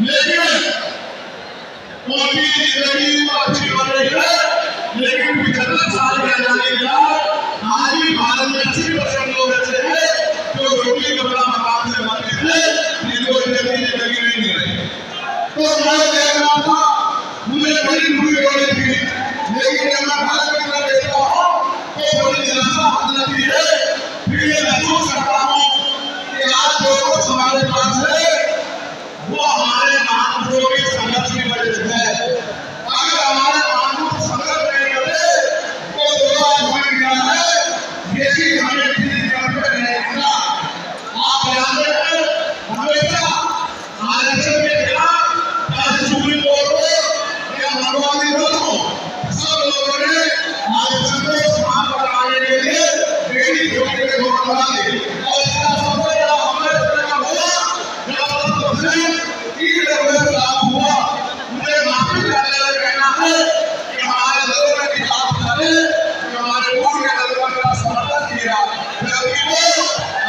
लेकिन उनकी जिंदगी अच्छी बन रही है, लेकिन 75 साल के आजादी के बाद आज भी भारत में 80% लोग ऐसे हैं जो रोटी कपड़ा मकान से वंचित है, जिनको जिंदगी नहीं मिल रही। तो मैं देख रहा था, मुझे बड़ी खुशी हो रही थी, लेकिन जब मैं भारत की तरफ देखता हूँ तो बड़ी निराशा होती है। फिर ये महसूस करता हूँ कि आज जो कुछ हमारे पास है वो हमारे महापुरुषों के संघर्ष की वजह से है। अगर हमारे महापुरुष संघर्ष नहीं करते तो जो आज बन गया है ये चीज हमें ठीक करके नहीं मिला। आप याद रखें, हमेशा आरक्षण के खिलाफ चाहे सुप्रीम कोर्ट हो या मानवाधिकार हो, सब लोगों ने आरक्षण को समाप्त कराने के लिए बेटी छोटे के वोट लगा दिए। और इसका सबसे बड़ा हमारे तरह का हुआ मुझे माफी चाहते कहना है कि हमारे लोगों ने खिलाफ करे, हमारे पूर्व के लोगों का समर्थन किया, जबकि वो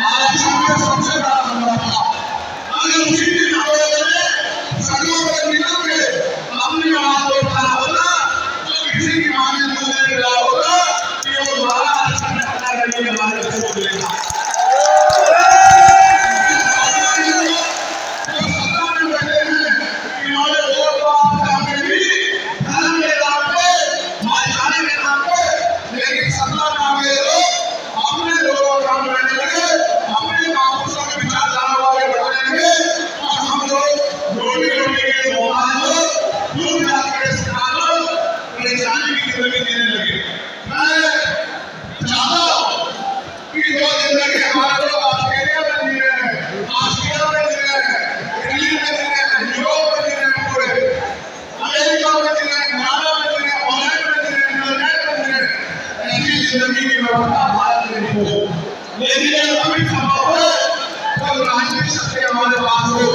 आरक्षण में सबसे बड़ा हमला था। अगर उसी दिन सड़कों पर निकल के अपनी आवाज को उठाना होता तो किसी की मांगे मुझे मिला होगा कि वो दोबारा आरक्षण में अपना करके हमारे बच्चों को लेगा। लेकिन अभी संभव है जब राजनीतिक शक्ति हमारे पास हो।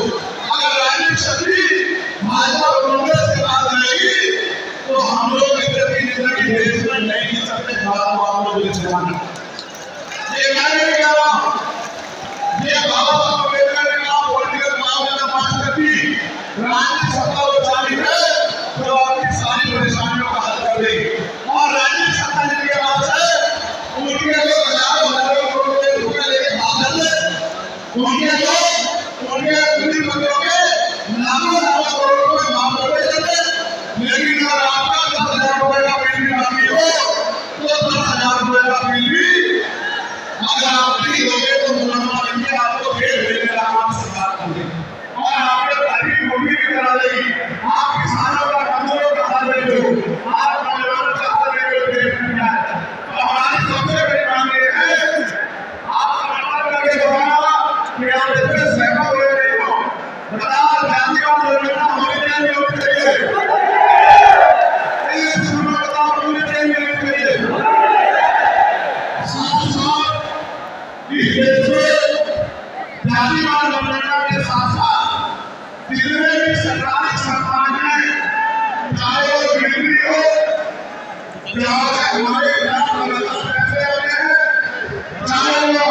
अगर राजनीतिक शक्ति भाजपा और कांग्रेस के पास रहेगी तो हम लोग जिंदगी देश में नहीं जी सकते। हम लोग ये मैं नहीं कह रहा हूँ, ये बाबा साहब अम्बेडकर ने कहा पॉलिटिकल मामले में पास करती राजनीतिक सत्ता वो चाली है जो आपकी सारी परेशानियों का हल कर देगी। और राजनीतिक सत्ता जिनके पास है उनके लोग हजारों करोड़ रुपए रुपए लेके भाग जाते, उनके पूरी बंदों के लाखों करोड़ रुपए माफ कर देते। लेकिन अगर आपका 10,000 रुपए का बिल भी बाकी हो तो 10,000 रुपए का बिल भी अगर आप नहीं दोगे तो मुसलमान इंडिया आपको फेल भेजने का काम सरकार करेगी और आपके तारीफ मूवी भी करा देगी। आप किसानों का मजदूरों का हाल देख लो, आप नौजवानों का हाल देख लो, देख नहीं आए। तो हमारी सबसे बड़ी मांग ये है, आप सरकार करके दोहराना कि आप इसमें सहमत हो रहे हो, बताओ जातियों को लेना हमें क्या नहीं होना चाहिए। जातिवाद जनगणना के साथ साथ जितने भी सरकारी संस्थान हैं, चाहे वो बिजली हो, चाहे हमारे पैसे होते हैं, चाहे वो